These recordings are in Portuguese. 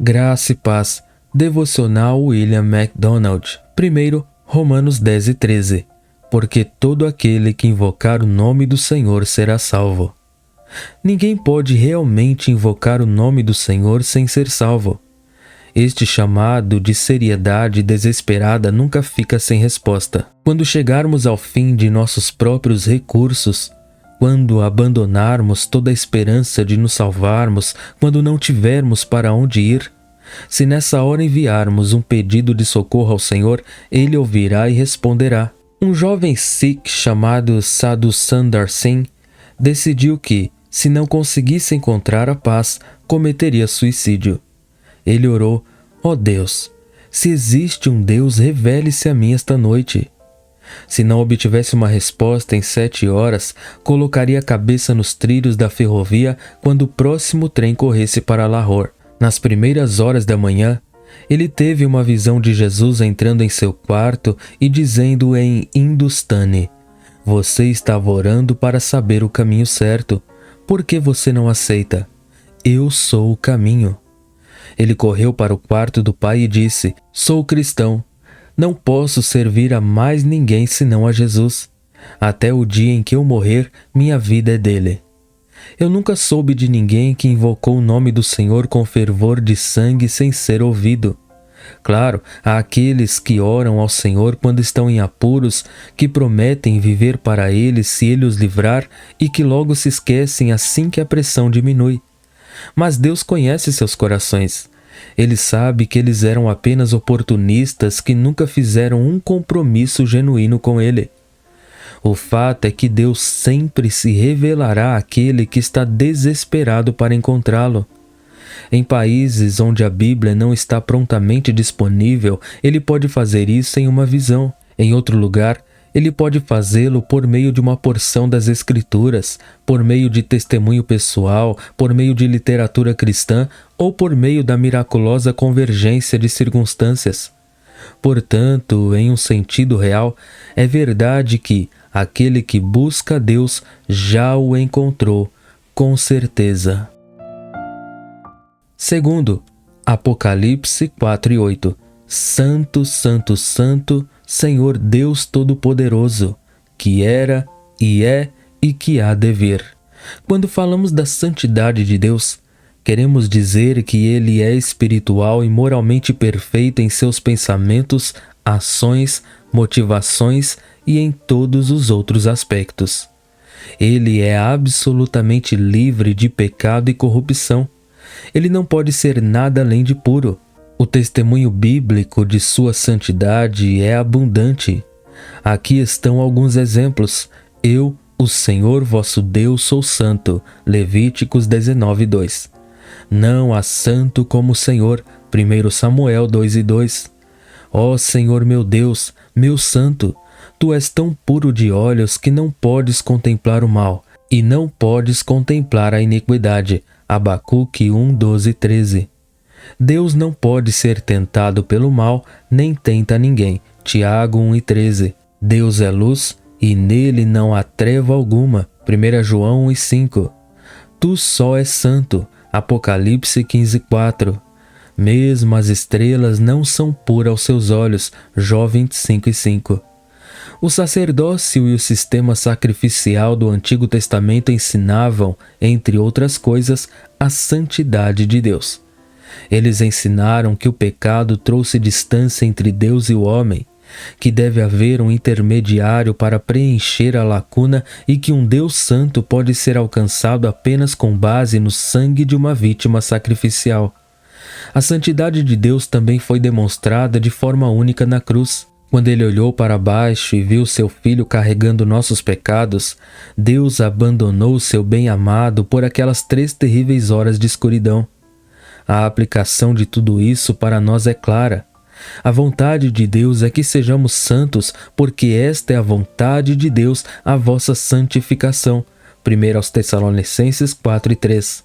Graça e paz. Devocional William MacDonald. Primeiro, Romanos 10:13. Porque todo aquele que invocar o nome do Senhor será salvo. Ninguém pode realmente invocar o nome do Senhor sem ser salvo. Este chamado de seriedade desesperada nunca fica sem resposta. Quando chegarmos ao fim de nossos próprios recursos, quando abandonarmos toda a esperança de nos salvarmos, quando não tivermos para onde ir, se nessa hora enviarmos um pedido de socorro ao Senhor, Ele ouvirá e responderá. Um jovem Sikh chamado Sadhu Sundar Singh decidiu que, se não conseguisse encontrar a paz, cometeria suicídio. Ele orou: ó Deus, se existe um Deus, revele-se a mim esta noite. Se não obtivesse uma resposta em 7 horas, colocaria a cabeça nos trilhos da ferrovia quando o próximo trem corresse para Lahore. Nas primeiras horas da manhã, ele teve uma visão de Jesus entrando em seu quarto e dizendo em hindustani: você estava orando para saber o caminho certo. Por que você não aceita? Eu sou o caminho. Ele correu para o quarto do pai e disse: sou cristão. Não posso servir a mais ninguém senão a Jesus. Até o dia em que eu morrer, minha vida é dele. Eu nunca soube de ninguém que invocou o nome do Senhor com fervor de sangue sem ser ouvido. Claro, há aqueles que oram ao Senhor quando estão em apuros, que prometem viver para Ele se Ele os livrar e que logo se esquecem assim que a pressão diminui. Mas Deus conhece seus corações. Ele sabe que eles eram apenas oportunistas que nunca fizeram um compromisso genuíno com Ele. O fato é que Deus sempre se revelará àquele que está desesperado para encontrá-lo. Em países onde a Bíblia não está prontamente disponível, Ele pode fazer isso em uma visão. Em outro lugar, Ele pode fazê-lo por meio de uma porção das Escrituras, por meio de testemunho pessoal, por meio de literatura cristã ou por meio da miraculosa convergência de circunstâncias. Portanto, em um sentido real, é verdade que aquele que busca a Deus já o encontrou, com certeza. Segundo, Apocalipse 4:8. Santo, Santo, Santo, Senhor Deus Todo-Poderoso, que era, e é, e que há de vir. Quando falamos da santidade de Deus, queremos dizer que Ele é espiritual e moralmente perfeito em seus pensamentos, ações, motivações e em todos os outros aspectos. Ele é absolutamente livre de pecado e corrupção. Ele não pode ser nada além de puro. O testemunho bíblico de sua santidade é abundante. Aqui estão alguns exemplos. Eu, o Senhor vosso Deus, sou santo. Levíticos 19:2. Não há santo como o Senhor. 1 Samuel 2:2. Ó Senhor meu Deus, meu santo, tu és tão puro de olhos que não podes contemplar o mal, e não podes contemplar a iniquidade. Abacuque 1:12-13. Deus não pode ser tentado pelo mal, nem tenta ninguém. Tiago 1:13. Deus é luz, e nele não há treva alguma. 1 João 1:5. Tu só és santo. Apocalipse 15:4. Mesmo as estrelas não são puras aos seus olhos. Jó 25:5. O sacerdócio e o sistema sacrificial do Antigo Testamento ensinavam, entre outras coisas, a santidade de Deus. Eles ensinaram que o pecado trouxe distância entre Deus e o homem, que deve haver um intermediário para preencher a lacuna e que um Deus santo pode ser alcançado apenas com base no sangue de uma vítima sacrificial. A santidade de Deus também foi demonstrada de forma única na cruz. Quando ele olhou para baixo e viu seu filho carregando nossos pecados, Deus abandonou seu bem-amado por aquelas 3 terríveis horas de escuridão. A aplicação de tudo isso para nós é clara. A vontade de Deus é que sejamos santos, porque esta é a vontade de Deus, a vossa santificação. 1 aos Tessalonicenses 4:3.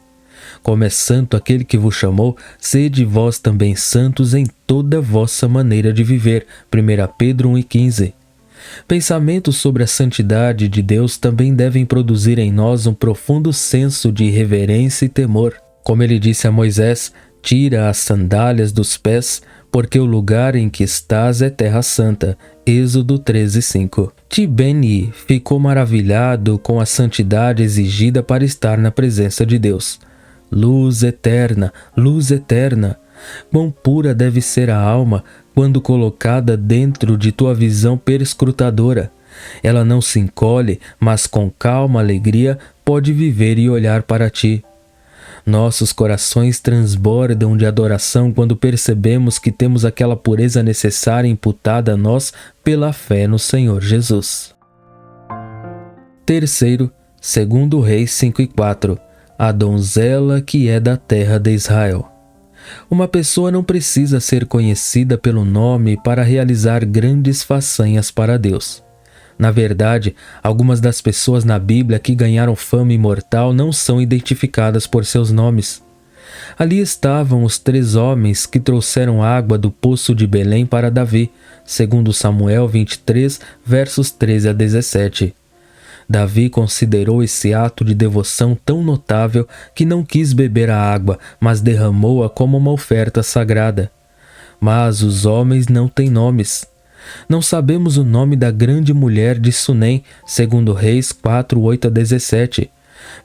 Como é santo aquele que vos chamou, sede vós também santos em toda a vossa maneira de viver. 1 Pedro 1:15. Pensamentos sobre a santidade de Deus também devem produzir em nós um profundo senso de reverência e temor. Como ele disse a Moisés: Tira as sandálias dos pés, porque o lugar em que estás é terra santa. Êxodo 13:5. Tibeni ficou maravilhado com a santidade exigida para estar na presença de Deus. Luz eterna, luz eterna. Quão pura deve ser a alma quando colocada dentro de tua visão perscrutadora. Ela não se encolhe, mas com calma alegria pode viver e olhar para ti. Nossos corações transbordam de adoração quando percebemos que temos aquela pureza necessária imputada a nós pela fé no Senhor Jesus. Terceiro, 2 Reis 5:4, a donzela que é da terra de Israel. Uma pessoa não precisa ser conhecida pelo nome para realizar grandes façanhas para Deus. Na verdade, algumas das pessoas na Bíblia que ganharam fama imortal não são identificadas por seus nomes. Ali estavam os 3 homens que trouxeram água do poço de Belém para Davi, segundo Samuel 23, versos 13 a 17. Davi considerou esse ato de devoção tão notável que não quis beber a água, mas derramou-a como uma oferta sagrada. Mas os homens não têm nomes. Não sabemos o nome da grande mulher de Sunem, segundo Reis 4, 8 a 17,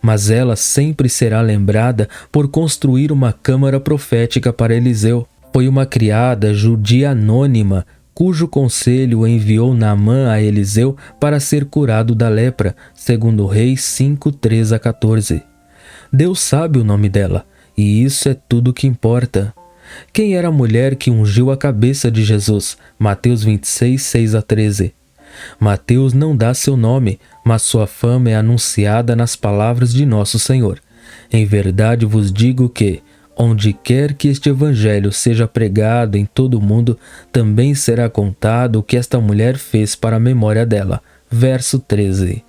mas ela sempre será lembrada por construir uma câmara profética para Eliseu. Foi uma criada judia anônima, cujo conselho enviou Naamã a Eliseu para ser curado da lepra, segundo Reis 5, 3 a 14. Deus sabe o nome dela, e isso é tudo que importa. Quem era a mulher que ungiu a cabeça de Jesus? Mateus 26, 6 a 13. Mateus não dá seu nome, mas sua fama é anunciada nas palavras de nosso Senhor. Em verdade vos digo que, onde quer que este evangelho seja pregado em todo o mundo, também será contado o que esta mulher fez para a memória dela. Verso 13.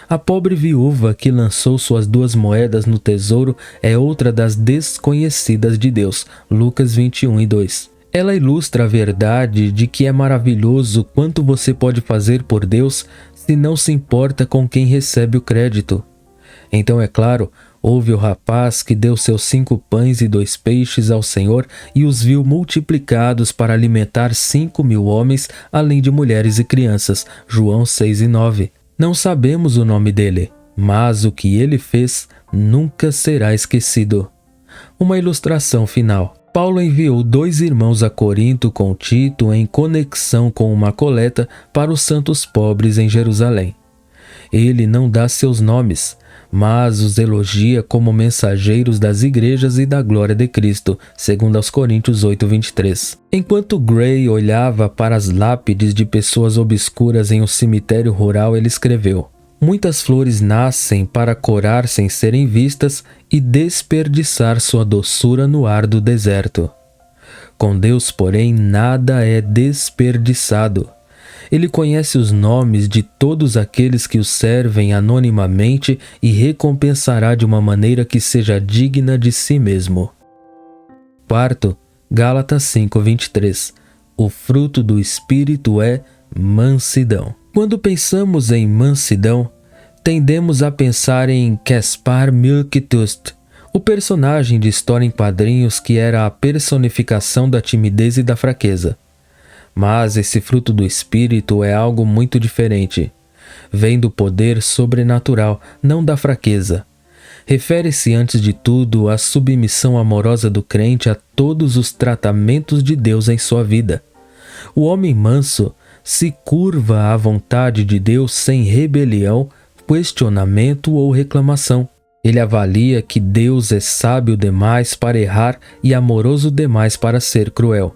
A pobre viúva que lançou suas 2 moedas no tesouro é outra das desconhecidas de Deus. Lucas 21:2. Ela ilustra a verdade de que é maravilhoso quanto você pode fazer por Deus se não se importa com quem recebe o crédito. Então, é claro, houve o rapaz que deu seus 5 pães e 2 peixes ao Senhor e os viu multiplicados para alimentar 5.000 homens, além de mulheres e crianças. João 6:9. Não sabemos o nome dele, mas o que ele fez nunca será esquecido. Uma ilustração final. Paulo enviou 2 irmãos a Corinto com Tito em conexão com uma coleta para os santos pobres em Jerusalém. Ele não dá seus nomes, mas os elogia como mensageiros das igrejas e da glória de Cristo, segundo aos Coríntios 8:23. Enquanto Gray olhava para as lápides de pessoas obscuras em um cemitério rural, ele escreveu: muitas flores nascem para corar sem serem vistas e desperdiçar sua doçura no ar do deserto. Com Deus, porém, nada é desperdiçado. Ele conhece os nomes de todos aqueles que o servem anonimamente e recompensará de uma maneira que seja digna de si mesmo. Quarto, Gálatas 5:23. O fruto do Espírito é mansidão. Quando pensamos em mansidão, tendemos a pensar em Caspar Milquetoast, o personagem de história em quadrinhos que era a personificação da timidez e da fraqueza. Mas esse fruto do Espírito é algo muito diferente. Vem do poder sobrenatural, não da fraqueza. Refere-se antes de tudo à submissão amorosa do crente a todos os tratamentos de Deus em sua vida. O homem manso se curva à vontade de Deus sem rebelião, questionamento ou reclamação. Ele avalia que Deus é sábio demais para errar e amoroso demais para ser cruel.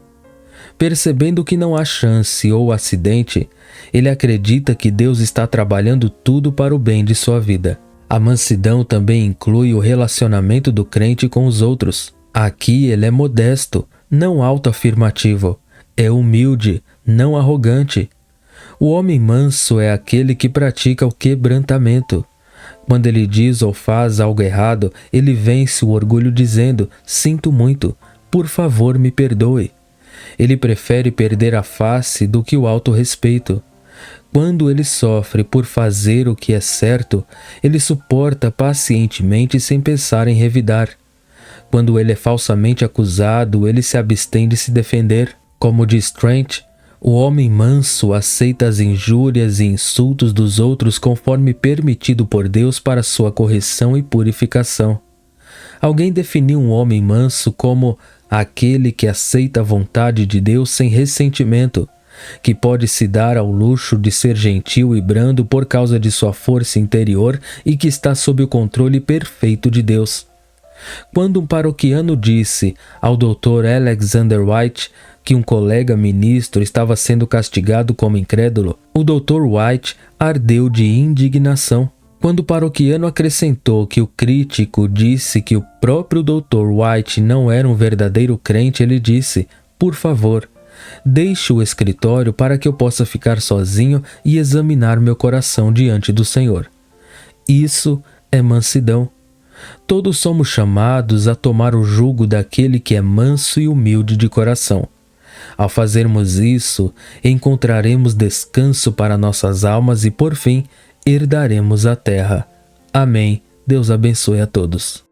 Percebendo que não há chance ou acidente, ele acredita que Deus está trabalhando tudo para o bem de sua vida. A mansidão também inclui o relacionamento do crente com os outros. Aqui ele é modesto, não autoafirmativo. É humilde, não arrogante. O homem manso é aquele que pratica o quebrantamento. Quando ele diz ou faz algo errado, ele vence o orgulho dizendo: sinto muito, por favor me perdoe. Ele prefere perder a face do que o autorrespeito. Quando ele sofre por fazer o que é certo, ele suporta pacientemente sem pensar em revidar. Quando ele é falsamente acusado, ele se abstém de se defender. Como diz Trent, o homem manso aceita as injúrias e insultos dos outros conforme permitido por Deus para sua correção e purificação. Alguém definiu um homem manso como aquele que aceita a vontade de Deus sem ressentimento, que pode se dar ao luxo de ser gentil e brando por causa de sua força interior e que está sob o controle perfeito de Deus. Quando um paroquiano disse ao Dr. Alexander White que um colega ministro estava sendo castigado como incrédulo, o Dr. White ardeu de indignação. Quando o paroquiano acrescentou que o crítico disse que o próprio Dr. White não era um verdadeiro crente, ele disse: "Por favor, deixe o escritório para que eu possa ficar sozinho e examinar meu coração diante do Senhor." Isso é mansidão. Todos somos chamados a tomar o jugo daquele que é manso e humilde de coração. Ao fazermos isso, encontraremos descanso para nossas almas e, por fim, herdaremos a terra. Amém. Deus abençoe a todos.